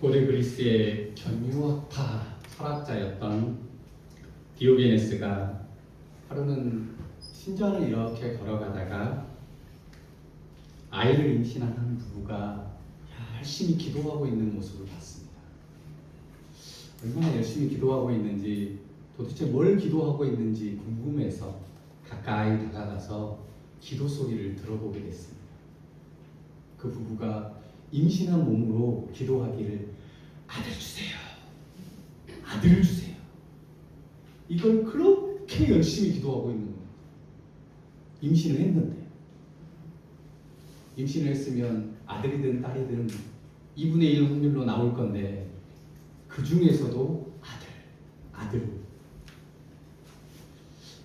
고대 그리스의 견유학파 철학자였던 디오게네스가 하루는 신전을 이렇게 걸어가다가 아이를 임신한 한 부부가 열심히 기도하고 있는 모습을 봤습니다. 얼마나 열심히 기도하고 있는지, 도대체 뭘 기도하고 있는지 궁금해서 가까이 다가가서 기도 소리를 들어보게 됐습니다. 그 부부가 임신한 몸으로 기도하기를, 아들 주세요, 아들을 주세요. 이걸 그렇게 열심히 기도하고 있는 거예요. 임신을 했는데, 임신을 했으면 아들이든 딸이든 2분의 1 확률로 나올 건데, 그 중에서도 아들.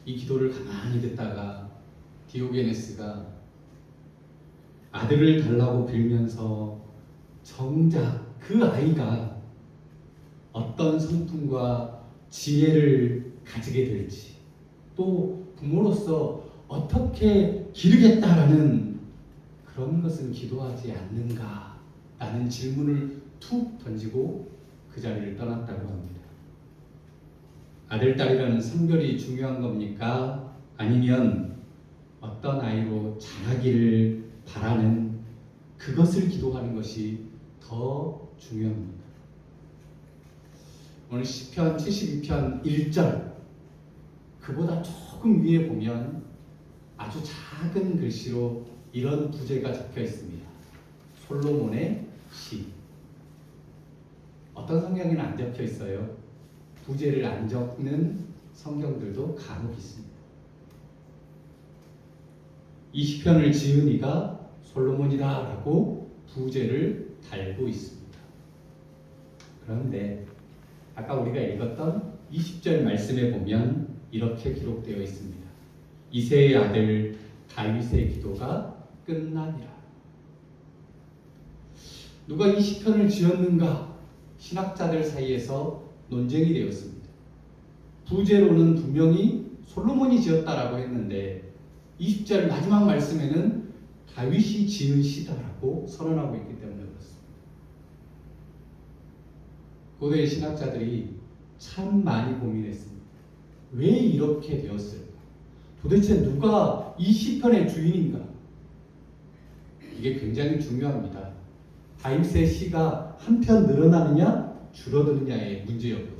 이 기도를 가만히 듣다가 디오게네스가 아들을 달라고 빌면서 정작 그 아이가 어떤 성품과 지혜를 가지게 될지, 또 부모로서 어떻게 기르겠다라는 그런 것은 기도하지 않는가라는 질문을 툭 던지고 그 자리를 떠났다고 합니다. 아들, 딸이라는 성별이 중요한 겁니까? 아니면 어떤 아이로 자라기를 바라는 그것을 기도하는 것이 더 중요합니다. 오늘 시편 72편 1절, 그보다 조금 위에 보면 아주 작은 글씨로 이런 부제가 적혀 있습니다. 솔로몬의 시. 어떤 성경에는 안 적혀 있어요. 부제를 안 적는 성경들도 간혹 있습니다. 이 시편을 지은 이가 솔로몬이다 라고 부제를 달고 있습니다. 그런데 아까 우리가 읽었던 20절 말씀에 보면 이렇게 기록되어 있습니다. 이새의 아들 다윗의 기도가 끝나니라. 누가 이 시편을 지었는가? 신학자들 사이에서 논쟁이 되었습니다. 부제로는 분명히 솔로몬이 지었다라고 했는데 20절 마지막 말씀에는 다윗이 지은 시다라고 선언하고 있기 때문에 그렇습니다. 고대 신학자들이 참 많이 고민했습니다. 왜 이렇게 되었을까? 도대체 누가 이 시편의 주인인가? 이게 굉장히 중요합니다. 다윗의 시가 한편 늘어나느냐 줄어드느냐의 문제였거든요.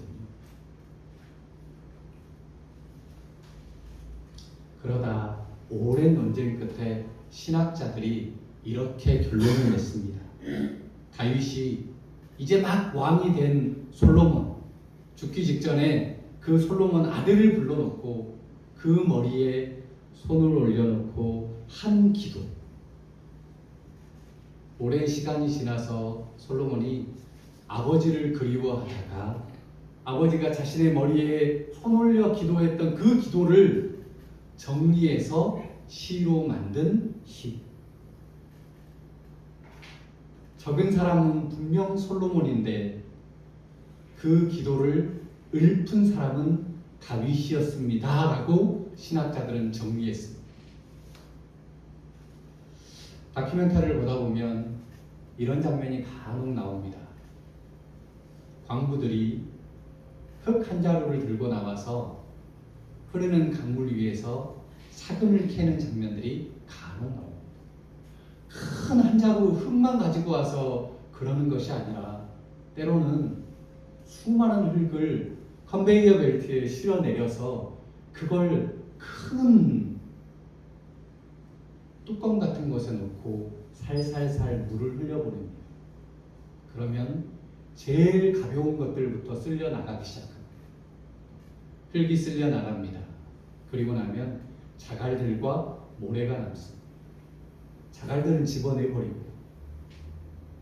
그러다 오랜 논쟁 끝에 신학자들이 이렇게 결론을 냈습니다. 다윗이 이제 막 왕이 된 솔로몬, 죽기 직전에 그 솔로몬 아들을 불러놓고 그 머리에 손을 올려놓고 한 기도. 오랜 시간이 지나서 솔로몬이 아버지를 그리워하다가 아버지가 자신의 머리에 손 올려 기도했던 그 기도를 정리해서 시로 만든 시. 적은 사람은 분명 솔로몬인데 그 기도를 읊은 사람은 다윗이었습니다 라고 신학자들은 정리했습니다. 다큐멘터리를 보다 보면 이런 장면이 간혹 나옵니다. 광부들이 흙 한 자루를 들고 나와서 흐르는 강물 위에서 사금을 캐는 장면들이 간혹 나옵니다. 큰 한 자루 흙만 가지고 와서 그러는 것이 아니라 때로는 수많은 흙을 컨베이어 벨트에 실어 내려서 그걸 큰 뚜껑 같은 곳에 놓고 살살살 물을 흘려보냅니다. 그러면 제일 가벼운 것들부터 쓸려 나가기 시작합니다. 흙이 쓸려 나갑니다. 그리고 나면 자갈들과 모래가 남습니다. 자갈들은 집어내버리고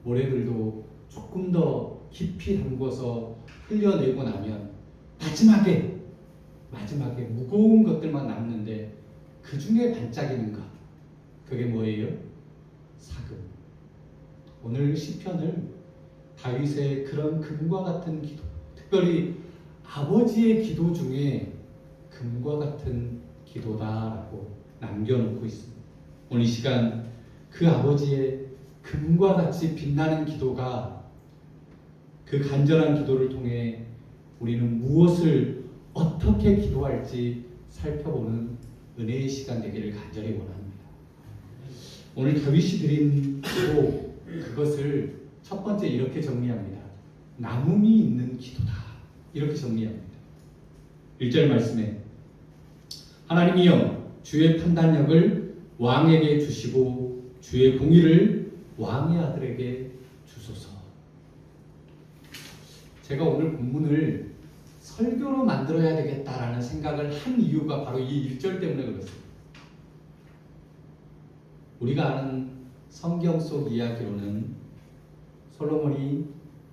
모래들도 조금 더 깊이 담궈서 흘려내고 나면 마지막에 무거운 것들만 남는데 그 중에 반짝이는가? 그게 뭐예요? 사금. 오늘 시편을 다윗의 그런 금과 같은 기도, 특별히 아버지의 기도 중에 금과 같은 기도다라고 남겨놓고 있습니다. 오늘 이 시간 그 아버지의 금과 같이 빛나는 기도가 그 간절한 기도를 통해 우리는 무엇을 어떻게 기도할지 살펴보는 은혜의 시간 되기를 간절히 원합니다. 오늘 다윗이 드린 기도, 그것을 첫 번째 이렇게 정리합니다. 남음이 있는 기도다. 이렇게 정리합니다. 1절 말씀에 하나님이여 주의 판단력을 왕에게 주시고 주의 공의를 왕의 아들에게 주소서. 제가 오늘 본문을 설교로 만들어야 되겠다라는 생각을 한 이유가 바로 이 1절 때문에 그렇습니다. 우리가 아는 성경 속 이야기로는 솔로몬이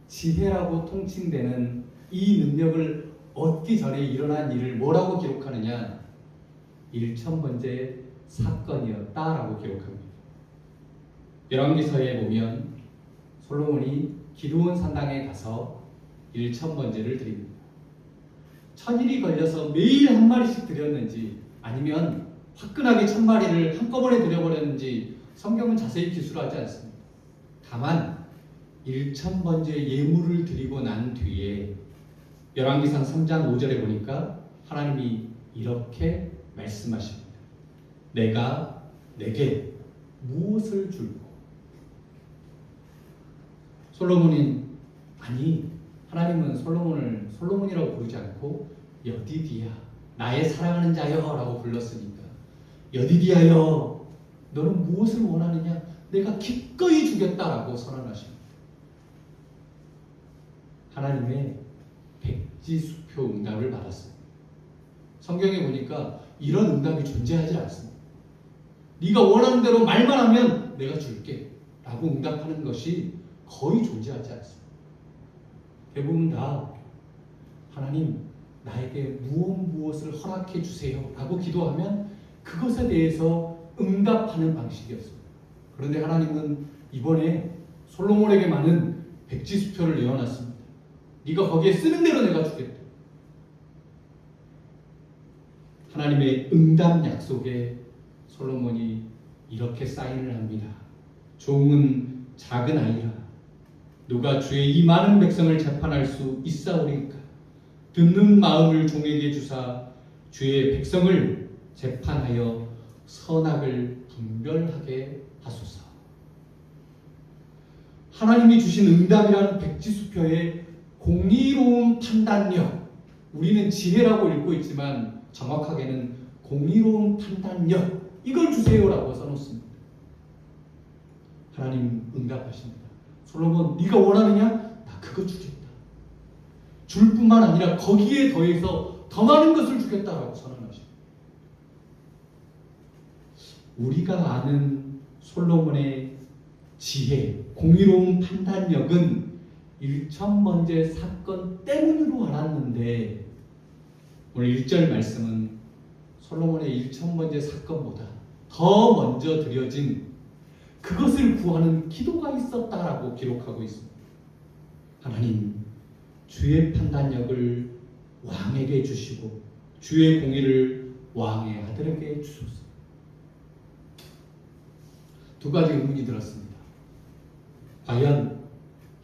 지혜라고 통칭되는 이 능력을 얻기 전에 일어난 일을 뭐라고 기록하느냐? 1000번째 사건이었다라고 기록합니다. 열왕기서에 보면 솔로몬이 기드온 산당에 가서 1000번제를 드립니다. 1000일이 걸려서 매일 한 마리씩 드렸는지 아니면 화끈하게 1000마리를 한꺼번에 드려버렸는지 성경은 자세히 기술하지 않습니다. 다만 1000번째 예물을 드리고 난 뒤에 열왕기상 3장 5절에 보니까 하나님이 이렇게 말씀하십니다. 내가 내게 무엇을 줄고? 하나님은 솔로몬을 솔로몬이라고 부르지 않고 여디디야, 나의 사랑하는 자여 라고 불렀으니까 여디디야여, 너는 무엇을 원하느냐? 내가 기꺼이 주겠다라고 선언하십니다. 하나님의 백지수표 응답을 받았습니다. 성경에 보니까 이런 응답이 존재하지 않습니다. 네가 원하는 대로 말만 하면 내가 줄게 라고 응답하는 것이 거의 존재하지 않습니다. 대부분 다 하나님 나에게 무엇을 허락해 주세요 라고 기도하면 그것에 대해서 응답하는 방식이었습니다. 그런데 하나님은 이번에 솔로몬에게 많은 백지수표를 내어놨습니다. 네가 거기에 쓰는 대로 내가 주겠다. 하나님의 응답 약속에 솔로몬이 이렇게 사인을 합니다. 종은 작은 아이라 누가 주의 이 많은 백성을 재판할 수 있사오리까? 듣는 마음을 종에게 주사 주의 백성을 재판하여 선악을 분별하게 하소서. 하나님이 주신 응답이라는 백지수표의 공의로운 판단력, 우리는 지혜라고 읽고 있지만 정확하게는 공의로운 판단력, 이걸 주세요라고 써놓습니다. 하나님 응답하십니다. 솔로몬, 네가 원하느냐? 나 그거 주겠다. 줄 뿐만 아니라 거기에 더해서 더 많은 것을 주겠다라고 선언하십니다. 우리가 아는 솔로몬의 지혜, 공의로운 판단력은 1000번째 사건 때문으로 알았는데 오늘 1절 말씀은 솔로몬의 1000번째 사건보다 더 먼저 드려진 그것을 구하는 기도가 있었다라고 기록하고 있습니다. 하나님, 주의 판단력을 왕에게 주시고 주의 공의를 왕의 아들에게 주소서. 두 가지 의문이 들었습니다. 과연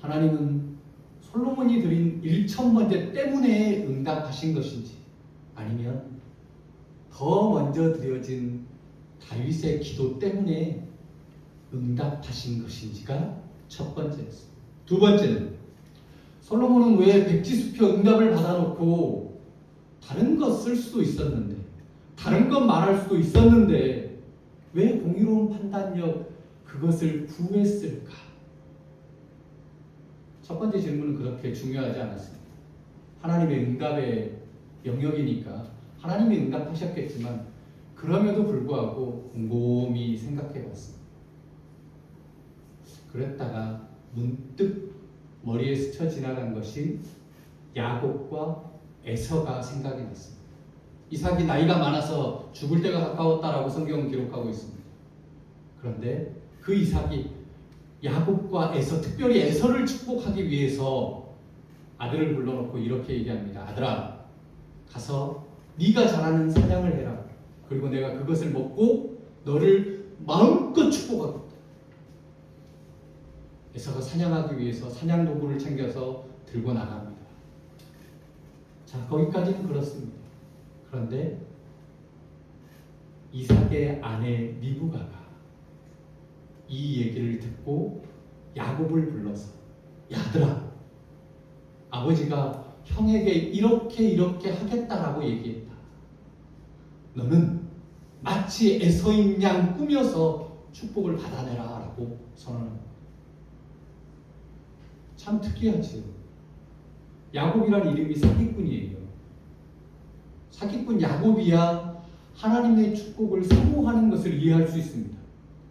하나님은 솔로몬이 드린 1000번째 때문에 응답하신 것인지 아니면 더 먼저 드려진 다윗의 기도 때문에 응답하신 것인지가 첫 번째였습니다. 두 번째는 솔로몬은 왜 백지수표 응답을 받아놓고 다른 것 쓸 수도 있었는데 다른 것 말할 수도 있었는데 왜 공의로운 판단력 그것을 구했을까? 첫 번째 질문은 그렇게 중요하지 않았습니다. 하나님의 응답의 영역이니까 하나님이 응답하셨겠지만 그럼에도 불구하고 곰곰이 생각해 봤습니다. 그랬다가 문득 머리에 스쳐 지나간 것이 야곱과 에서가 생각이 났습니다. 이삭이 나이가 많아서 죽을 때가 가까웠다라고 성경은 기록하고 있습니다. 그런데 그 이삭이 야곱과 에서, 특별히 에서를 축복하기 위해서 아들을 불러놓고 이렇게 얘기합니다. 아들아, 가서 네가 잘하는 사냥을 해라. 그리고 내가 그것을 먹고 너를 마음껏 축복하겠다. 에서가 사냥하기 위해서 사냥 도구를 챙겨서 들고 나갑니다. 자, 거기까지는 그렇습니다. 그런데 이삭의 아내 리브가가 이 얘기를 듣고 야곱을 불러서, 야들아, 아버지가 형에게 이렇게 하겠다라고 얘기했다. 너는 마치 에서인 양 꾸며서 축복을 받아내라 라고 선언합니다. 참 특이하지요. 야곱이란 이름이 사기꾼이에요. 사기꾼 야곱이야 하나님의 축복을 사모하는 것을 이해할 수 있습니다.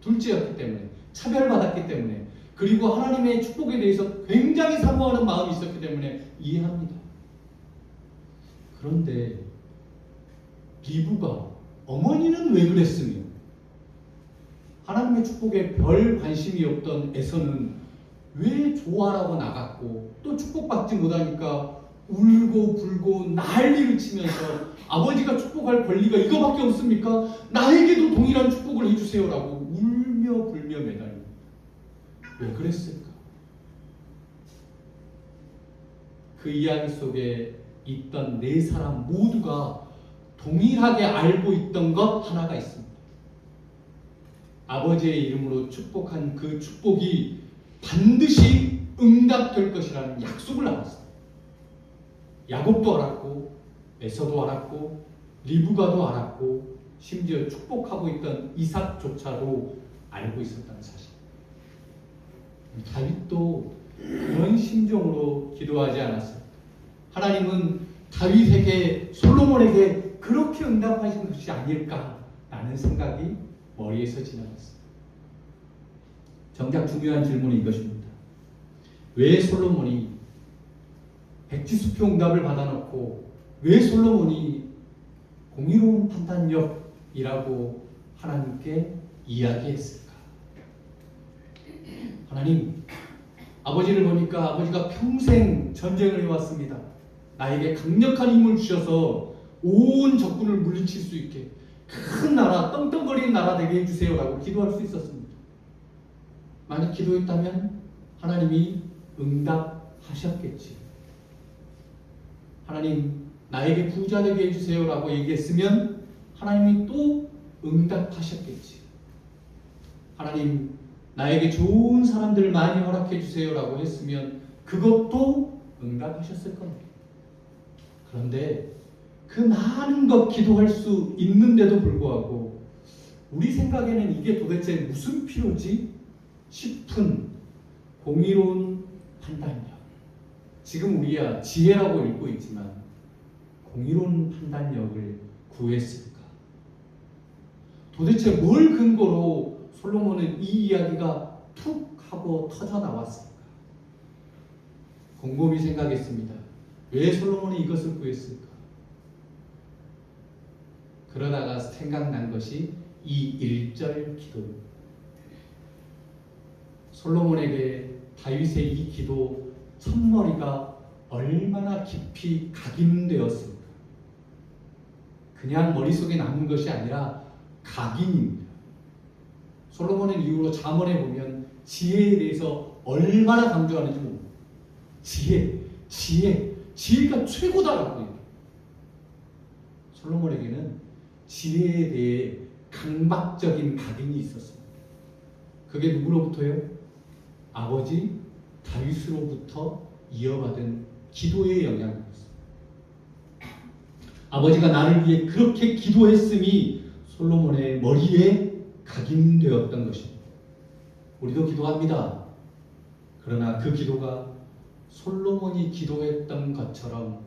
둘째였기 때문에, 차별받았기 때문에, 그리고 하나님의 축복에 대해서 굉장히 사모하는 마음이 있었기 때문에 이해합니다. 그런데 리브가, 어머니는 왜 그랬으며 하나님의 축복에 별 관심이 없던 에서는 왜 좋아라고 나갔고, 또 축복받지 못하니까 울고 불고 난리를 치면서 아버지가 축복할 권리가 이거밖에 없습니까? 나에게도 동일한 축복을 해주세요라고 울며 불며 매달립니다. 왜 그랬을까? 그 이야기 속에 있던 네 사람 모두가 동일하게 알고 있던 것 하나가 있습니다. 아버지의 이름으로 축복한 그 축복이 반드시 응답될 것이라는 약속을 알았습니다. 야곱도 알았고, 에서도 알았고, 리브가도 알았고, 심지어 축복하고 있던 이삭조차도 알고 있었다는 사실. 다윗도 그런 심정으로 기도하지 않았습니다. 하나님은 다윗에게, 솔로몬에게 그렇게 응답하신 것이 아닐까라는 생각이 머리에서 지나갔습니다. 정작 중요한 질문은 이것입니다. 왜 솔로몬이 백지수표 응답을 받아놓고 왜 솔로몬이 공의로운 판단력이라고 하나님께 이야기했을까? 하나님, 아버지를 보니까 아버지가 평생 전쟁을 해왔습니다. 나에게 강력한 힘을 주셔서 온 적군을 물리칠 수 있게 큰 나라, 떵떵거리는 나라 되게 해주세요 라고 기도할 수 있었습니다. 만약 기도했다면 하나님이 응답하셨겠지. 하나님, 나에게 부자 되게 해주세요 라고 얘기했으면 하나님이 또 응답하셨겠지. 하나님, 나에게 좋은 사람들 많이 허락해 주세요 라고 했으면 그것도 응답하셨을 겁니다. 그런데 그 많은 것 기도할 수 있는데도 불구하고 우리 생각에는 이게 도대체 무슨 필요지? 싶은 공의로운 판단력. 지금 우리야 지혜라고 읽고 있지만 공의로운 판단력을 구했을까? 도대체 뭘 근거로 솔로몬은 이 이야기가 툭 하고 터져 나왔을까? 곰곰이 생각했습니다. 왜 솔로몬이 이것을 구했을까? 그러다가 생각난 것이 이 1절 기도입니다. 솔로몬에게 다윗의 이 기도 첫머리가 얼마나 깊이 각인되었을까? 그냥 머릿속에 남은 것이 아니라 각인입니다. 솔로몬은 이후로 잠언에 보면 지혜에 대해서 얼마나 강조하는지 모릅니다. 지혜가 최고다라고 해요. 솔로몬에게는 지혜에 대해 강박적인 각인이 있었습니다. 그게 누구로부터요? 아버지 다윗으로부터 이어받은 기도의 영향이었습니다. 아버지가 나를 위해 그렇게 기도했음이 솔로몬의 머리에 각인되었던 것입니다. 우리도 기도합니다. 그러나 그 기도가 솔로몬이 기도했던 것처럼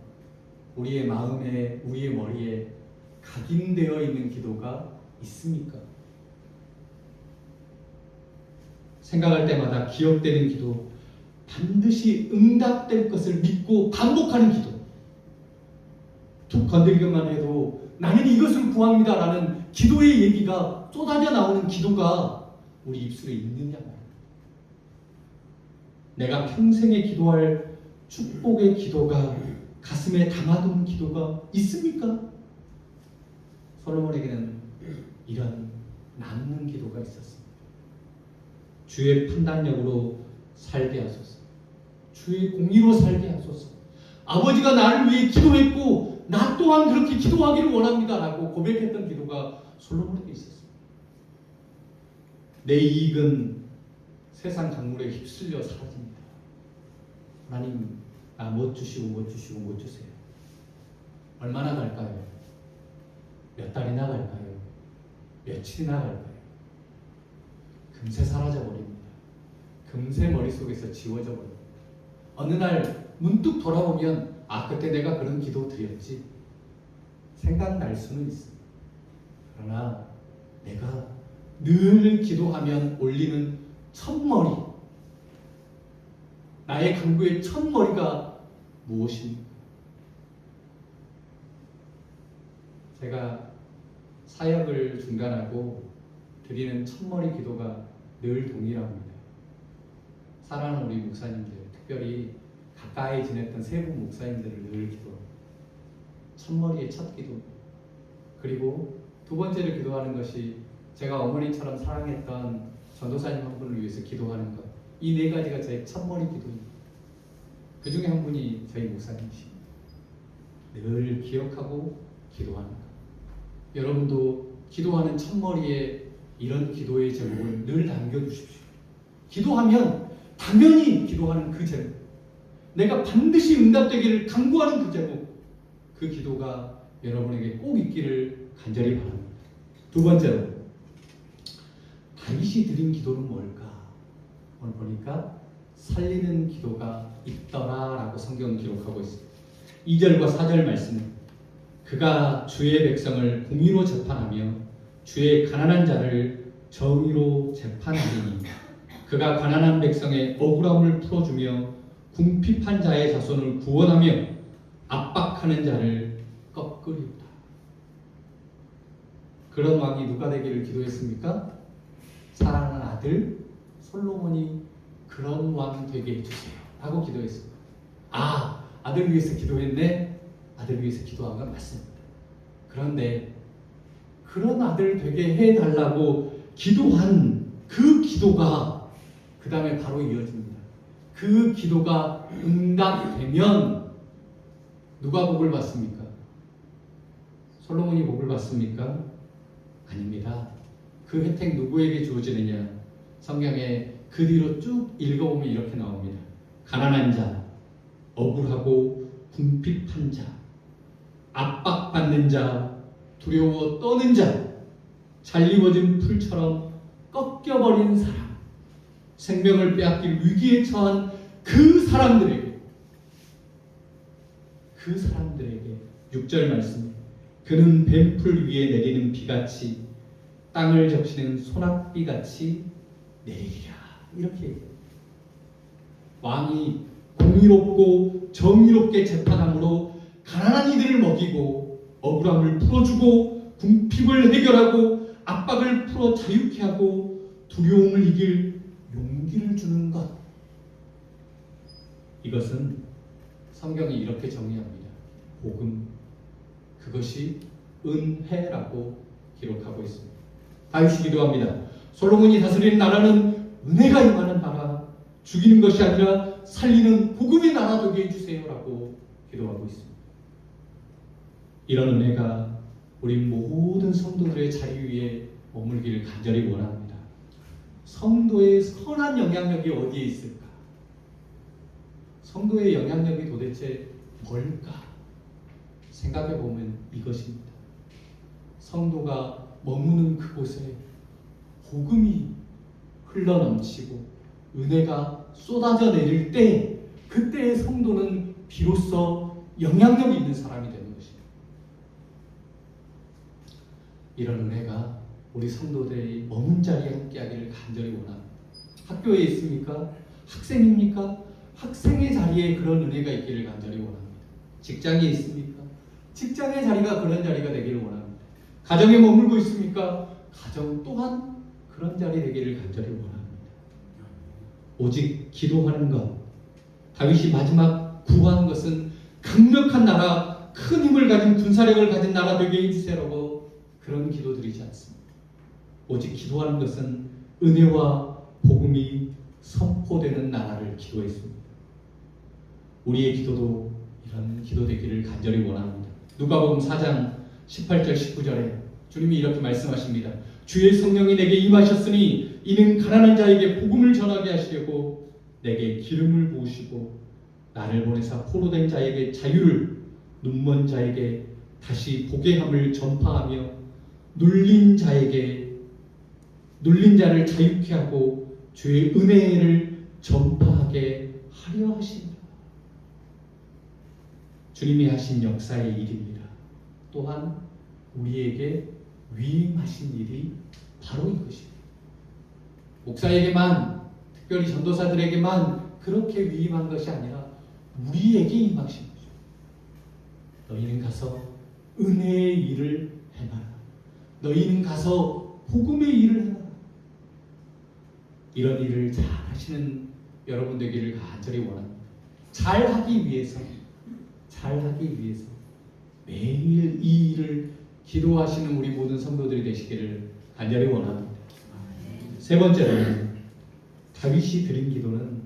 우리의 마음에, 우리의 머리에 각인되어 있는 기도가 있습니까? 생각할 때마다 기억되는 기도, 반드시 응답될 것을 믿고 반복하는 기도. 툭 건드리기만 해도 나는 이것을 구합니다 라는 기도의 얘기가 쏟아져 나오는 기도가 우리 입술에 있느냐 말이야. 내가 평생에 기도할 축복의 기도가 가슴에 담아둔 기도가 있습니까? 솔로몬에게는 이런 남는 기도가 있었습니다. 주의 판단력으로 살게 하소서. 주의 공의로 살게 하소서. 아버지가 나를 위해 기도했고 나 또한 그렇게 기도하기를 원합니다 라고 고백했던 기도가 솔로몬에게 있었습니다. 내 이익은 세상 강물에 휩쓸려 사라집니다. 하나님 나 못 주시고 못 주시고 못 주세요. 얼마나 갈까요? 몇 달이나 갈까요? 며칠이나 갈까요? 금세 사라져 버립니다. 금세 머릿속에서 지워져 버립니다. 어느 날 문득 돌아보면 아 그때 내가 그런 기도 드렸지 생각날 수는 있습니다. 그러나 내가 늘 기도하면 올리는 첫머리 나의 간구의 첫머리가 무엇입니까? 제가 사역을 중단하고 드리는 첫머리 기도가 늘 동일합니다. 사랑하는 우리 목사님들, 특별히 가까이 지냈던 세부 목사님들을 늘 기도합니다. 첫머리의 첫 기도. 그리고 두 번째로 기도하는 것이 제가 어머니처럼 사랑했던 전도사님 한 분을 위해서 기도하는 것. 이 네 가지가 제 첫머리 기도입니다. 그 중에 한 분이 저희 목사님이십니다. 늘 기억하고 기도하는 것. 여러분도 기도하는 첫머리에 이런 기도의 제목을 늘 남겨주십시오. 기도하면 당연히 기도하는 그 제목, 내가 반드시 응답되기를 간구하는 그 제목, 그 기도가 여러분에게 꼭 있기를 간절히 바랍니다. 두 번째로 다윗이 드린 기도는 뭘까? 오늘 보니까 살리는 기도가 있더라 라고 성경은 기록하고 있습니다. 2절과 4절 말씀, 그가 주의 백성을 공의로 재판하며 주의 가난한 자를 정의로 재판하리니 그가 가난한 백성의 억울함을 풀어주며 궁핍한 자의 자손을 구원하며 압박하는 자를 꺾으리로다. 그런 왕이 누가 되기를 기도했습니까? 사랑하는 아들 솔로몬이 그런 왕이 되게 해주세요 라고 기도했습니다. 아, 아들 위해서 기도했네. 아들 위해서 기도한 건 맞습니다. 그런데 그런 아들 되게 해달라고 기도한 그 기도가 그 다음에 바로 이어집니다. 그 기도가 응답되면 누가 복을 받습니까? 솔로몬이 복을 받습니까? 아닙니다. 그 혜택 누구에게 주어지느냐? 성경에 그 뒤로 쭉 읽어보면 이렇게 나옵니다. 가난한 자, 억울하고 궁핍한 자, 압박받는 자, 두려워 떠는 자, 잘리워진 풀처럼 꺾여버린 사람, 생명을 빼앗길 위기에 처한 그 사람들에게 6절 말씀, 그는 뱀풀 위에 내리는 비같이 땅을 적시는 소낙비같이 내리리라. 이렇게 얘기해요. 왕이 공의롭고 정의롭게 재판함으로 가난한 이들을 먹이고 억울함을 풀어주고 궁핍을 해결하고 압박을 풀어 자유케 하고 두려움을 이길 용기를 주는 것. 이것은 성경이 이렇게 정의합니다. 복음, 그것이 은혜라고 기록하고 있습니다. 다윗이 기도합니다. 솔로몬이 다스리는 나라는 은혜가 임하는 나라, 죽이는 것이 아니라 살리는 복음의 나라 되게 해주세요 라고 기도하고 있습니다. 이런 은혜가 우리 모든 성도들의 자리 위에 머물기를 간절히 원합니다. 성도의 선한 영향력이 어디에 있을까? 성도의 영향력이 도대체 뭘까? 생각해 보면 이것입니다. 성도가 머무는 그곳에 복음이 흘러넘치고 은혜가 쏟아져 내릴 때, 그때의 성도는 비로소 영향력이 있는 사람이 되는 것입니다. 이런 은혜가 우리 성도들의 머문 자리에 함께하기를 간절히 원합니다. 학교에 있습니까? 학생입니까? 학생의 자리에 그런 은혜가 있기를 간절히 원합니다. 직장에 있습니까? 직장의 자리가 그런 자리가 되기를 원합니다. 가정에 머물고 있습니까? 가정 또한 그런 자리 되기를 간절히 원합니다. 오직 기도하는 것. 다윗이 마지막 구한 것은 강력한 나라, 큰 힘을 가진 군사력을 가진 나라 되게 해주세요라고 그런 기도드리지 않습니다. 오직 기도하는 것은 은혜와 복음이 선포되는 나라를 기도했습니다. 우리의 기도도 이런 기도 되기를 간절히 원합니다. 누가복음 4장 18절 19절에 주님이 이렇게 말씀하십니다. 주의 성령이 내게 임하셨으니 이는 가난한 자에게 복음을 전하게 하시려고 내게 기름을 부으시고 나를 보내사 포로된 자에게 자유를, 눈먼 자에게 다시 보게 함을 전파하며 눌린 자를 자유케 하고 주의 은혜를 전파하게 하려 하십니다. 주님이 하신 역사의 일입니다. 또한 우리에게 위임하신 일이 바로 이것입니다. 목사에게만, 특별히 전도사들에게만 그렇게 위임한 것이 아니라 우리에게 임하신 거죠. 너희는 가서 은혜의 일을 행하라. 너희는 가서 복음의 일을 행하라. 이런 일을 잘 하시는 여러분 되기를 간절히 원합니다. 잘하기 위해서 매일 이 일을 기도하시는 우리 모든 성도들이 되시기를 간절히 원합니다. 세 번째로는 다윗이 드린 기도는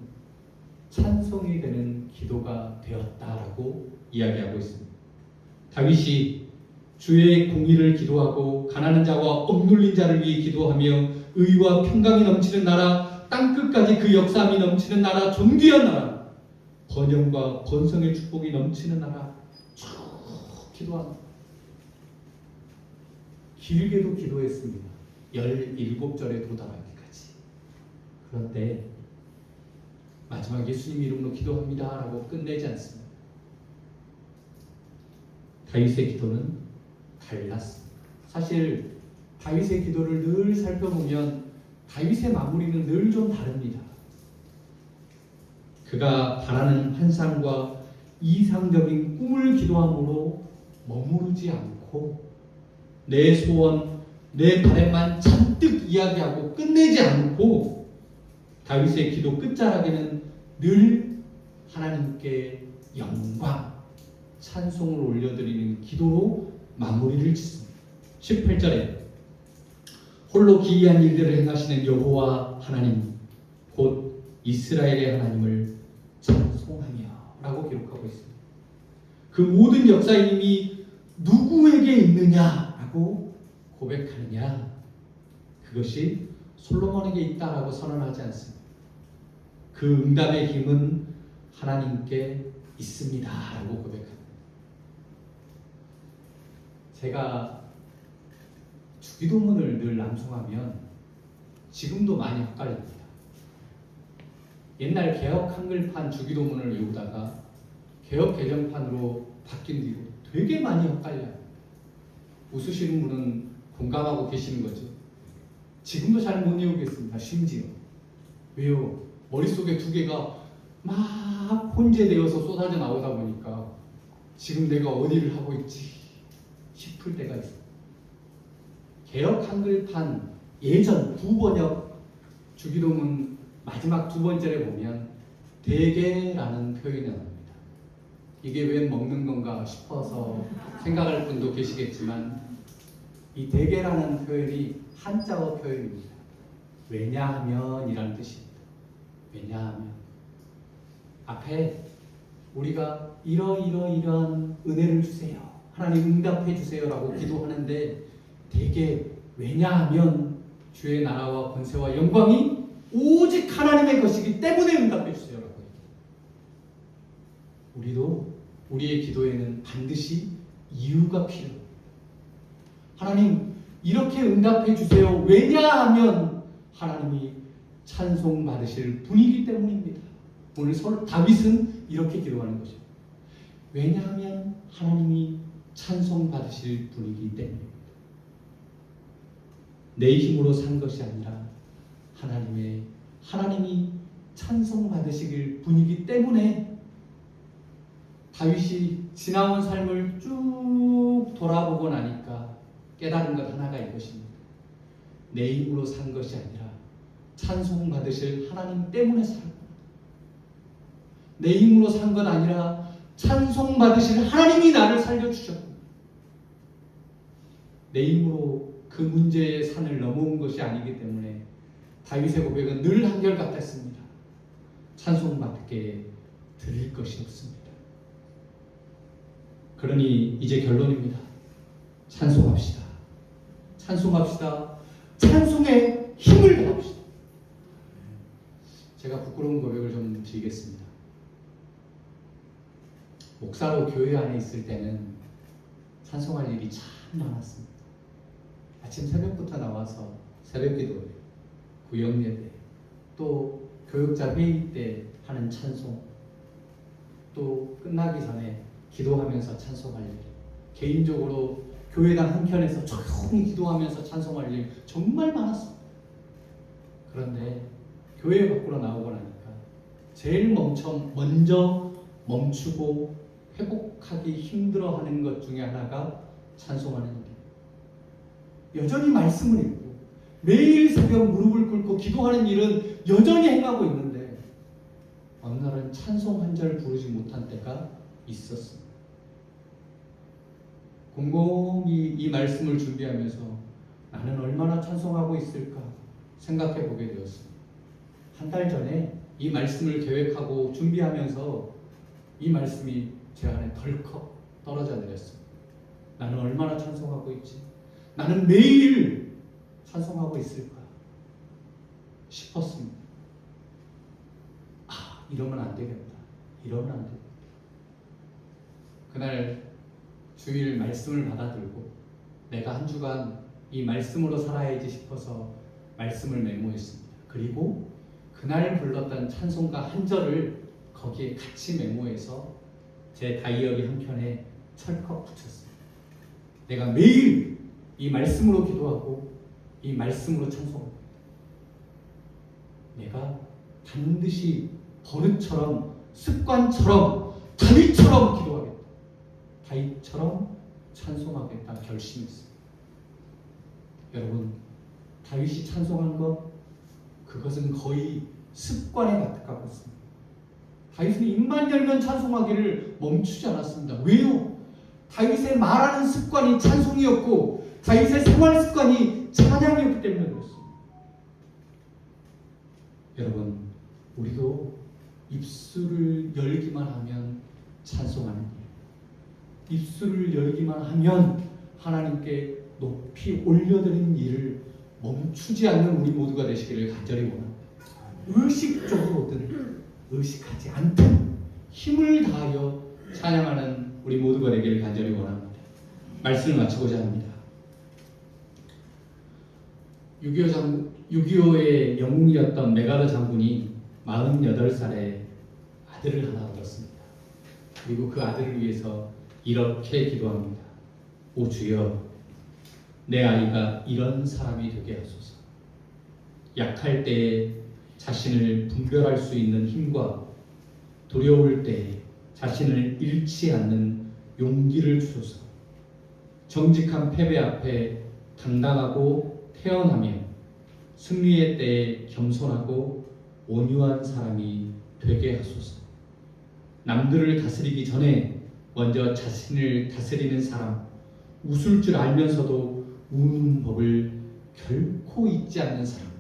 찬송이 되는 기도가 되었다라고 이야기하고 있습니다. 다윗이 주의 공의를 기도하고 가난한 자와 억눌린 자를 위해 기도하며 의와 평강이 넘치는 나라, 땅끝까지 그 역사함이 넘치는 나라, 존귀한 나라, 번영과 번성의 축복이 넘치는 나라 쭉 기도합니다. 길게도 기도했습니다. 17절에 도달하기까지. 그런데 마지막 예수님 이름으로 기도합니다 라고 끝내지 않습니다. 다윗의 기도는 달랐습니다. 사실 다윗의 기도를 늘 살펴보면 다윗의 마무리는 늘 좀 다릅니다. 그가 바라는 환상과 이상적인 꿈을 기도함으로 머무르지 않고 내 소원, 내 바람만 잔뜩 이야기하고 끝내지 않고 다윗의 기도 끝자락에는 늘 하나님께 영광, 찬송을 올려드리는 기도로 마무리를 짓습니다. 18절에 홀로 기이한 일들을 행하시는 여호와 하나님 곧 이스라엘의 하나님을 찬송하며 라고 기록하고 있습니다. 그 모든 역사의 힘이 누구에게 있느냐라고 고백하느냐, 그것이 솔로몬에게 있다라고 선언하지 않습니다. 그 응답의 힘은 하나님께 있습니다 라고 고백합니다. 제가 주기도문을 늘 낭송하면 지금도 많이 헷갈립니다. 옛날 개혁 한글판 주기도문을 외우다가 개혁 개정판으로 바뀐 뒤로 되게 많이 헷갈려요. 웃으시는 분은 공감하고 계시는 거죠. 지금도 잘 못 외우겠습니다. 심지어. 왜요? 머릿속에 두 개가 막 혼재되어서 쏟아져 나오다 보니까 지금 내가 어디를 하고 있지 싶을 때가 있어요. 개혁 한글판 예전 구번역 주기도문 마지막 두 번째를 보면 대개라는 표현이 나옵니다. 이게 왜 먹는 건가 싶어서 생각할 분도 계시겠지만 이 대개라는 표현이 한자어 표현입니다. 왜냐하면 이라는 뜻입니다. 왜냐하면 앞에 우리가 이러한 은혜를 주세요, 하나님 응답해 주세요 라고 기도하는데 대개 왜냐하면 주의 나라와 권세와 영광이 오직 하나님의 것이기 때문에 응답해 주세요 라고 얘기해요. 우리도 우리의 기도에는 반드시 이유가 필요해요. 하나님 이렇게 응답해 주세요. 왜냐하면 하나님이 찬송 받으실 분이기 때문입니다. 오늘 다윗은 이렇게 기도하는 거죠. 왜냐하면 하나님이 찬송 받으실 분이기 때문입니다. 내 힘으로 산 것이 아니라 하나님이 찬송 받으시길 분이기 때문에 다윗이 지나온 삶을 쭉 돌아보고 나니까 깨달은 것 하나가 이것입니다. 내 힘으로 산 것이 아니라 찬송 받으실 하나님 때문에 살았구나. 내 힘으로 산 것 아니라 찬송 받으실 하나님이 나를 살려주셨구나. 내 힘으로 그 문제의 산을 넘어온 것이 아니기 때문에 다윗의 고백은 늘 한결같았습니다. 찬송받게 드릴 것이 없습니다. 그러니 이제 결론입니다. 찬송합시다. 찬송합시다. 찬송에 힘을 더합시다. 제가 부끄러운 고백을 좀 드리겠습니다. 목사로 교회 안에 있을 때는 찬송할 일이 참 많았습니다. 아침 새벽부터 나와서 새벽기도회, 구역예배, 또 교육자 회의 때 하는 찬송, 또 끝나기 전에 기도하면서 찬송할 일, 개인적으로 교회당 한켠에서 조용히 기도하면서 찬송할 일 정말 많았습니다. 그런데 교회 밖으로 나오고 나니까 제일 먼저 멈추고 회복하기 힘들어하는 것 중에 하나가 찬송하는 일이에요. 여전히 말씀을 읽고 매일 새벽 무릎을 꿇고 기도하는 일은 여전히 행하고 있는데 어느 날은 찬송 한 절 부르지 못한 때가 있었습니다. 곰곰이 이 말씀을 준비하면서 나는 얼마나 찬송하고 있을까 생각해 보게 되었습니다. 한 달 전에 이 말씀을 계획하고 준비하면서 이 말씀이 제 안에 덜컥 떨어져 내렸습니다. 나는 얼마나 찬송하고 있지? 나는 매일 찬송하고 있을까 싶었습니다. 이러면 안 되겠다. 이러면 안 되겠다. 그날 주일 말씀을 받아들고 내가 한 주간 이 말씀으로 살아야지 싶어서 말씀을 메모했습니다. 그리고 그날 불렀던 찬송가 한 절을 거기에 같이 메모해서 제 다이어리 한켠에 철컥 붙였습니다. 내가 매일 이 말씀으로 기도하고 이 말씀으로 찬송합니다. 내가 반드시 버릇처럼 습관처럼 다윗처럼 기도하겠다. 다윗처럼 찬송하겠다 결심했습니다. 여러분, 다윗이 찬송한 것 그것은 거의 습관에 가득하고 있습니다. 다윗은 입만 열면 찬송하기를 멈추지 않았습니다. 왜요? 다윗의 말하는 습관이 찬송이었고 다윗의 생활 습관이 찬양이었기 때문에 그렇습니다. 여러분, 우리도 입술을 열기만 하면 찬송하는 일, 입술을 열기만 하면 하나님께 높이 올려드리는 일을 멈추지 않는 우리 모두가 되시기를 간절히 원합니다. 의식적으로든 의식하지 않든 힘을 다하여 찬양하는 우리 모두가 되기를 간절히 원합니다. 말씀을 마치고자 합니다. 6.25의 영웅이었던 메가더 장군이 48살에 아들을 하나 얻었습니다. 그리고 그 아들을 위해서 이렇게 기도합니다. 오 주여, 내 아이가 이런 사람이 되게 하소서. 약할 때에 자신을 분별할 수 있는 힘과 두려울 때에 자신을 잃지 않는 용기를 주소서. 정직한 패배 앞에 당당하고 태연하며 승리의 때에 겸손하고 온유한 사람이 되게 하소서. 남들을 다스리기 전에 먼저 자신을 다스리는 사람, 웃을 줄 알면서도 우는 법을 결코 잊지 않는 사람,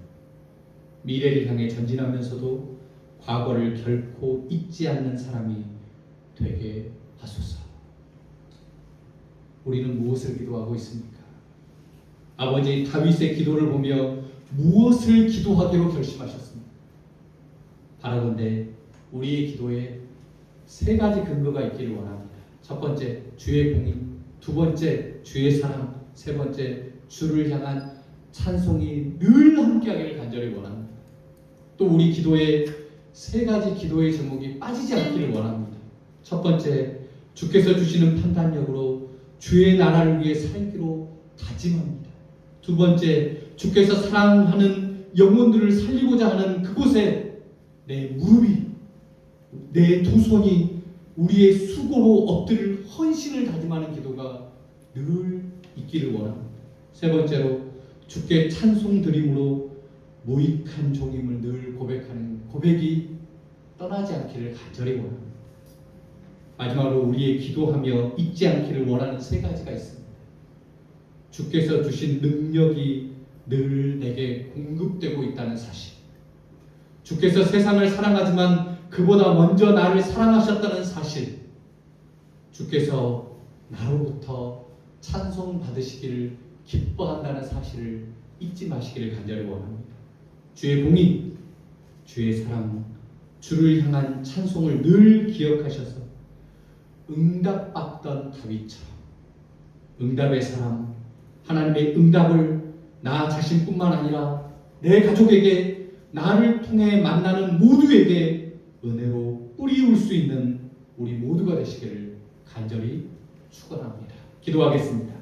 미래를 향해 전진하면서도 과거를 결코 잊지 않는 사람이 되게 하소서. 우리는 무엇을 기도하고 있습니까? 아버지 다윗의 기도를 보며 무엇을 기도하기로 결심하셨습니까? 바라건대 우리의 기도에 3가지 근거가 있기를 원합니다. 첫 번째, 주의 공의. 두 번째, 주의 사랑. 세 번째, 주를 향한 찬송이 늘 함께하기를 간절히 원합니다. 또 우리 기도에 3가지 기도의 제목이 빠지지 않기를 원합니다. 첫 번째, 주께서 주시는 판단력으로 주의 나라를 위해 살기로 다짐합니다. 두 번째, 주께서 사랑하는 영혼들을 살리고자 하는 그곳에 내 무릎이, 내 두 손이 우리의 수고로 엎드릴 헌신을 다짐하는 기도가 늘 있기를 원합니다. 세 번째로, 주께 찬송 드림으로 무익한 종임을 늘 고백하는 고백이 떠나지 않기를 간절히 원합니다. 마지막으로 우리의 기도하며 잊지 않기를 원하는 3가지가 있습니다. 주께서 주신 능력이 늘 내게 공급되고 있다는 사실, 주께서 세상을 사랑하지만 그보다 먼저 나를 사랑하셨다는 사실, 주께서 나로부터 찬송 받으시기를 기뻐한다는 사실을 잊지 마시기를 간절히 원합니다. 주의 공의, 주의 사랑, 주를 향한 찬송을 늘 기억하셔서 응답받던 다윗처럼 응답의 사람, 하나님의 응답을 나 자신뿐만 아니라 내 가족에게, 나를 통해 만나는 모두에게 은혜로 뿌리울 수 있는 우리 모두가 되시기를 간절히 축원합니다. 기도하겠습니다.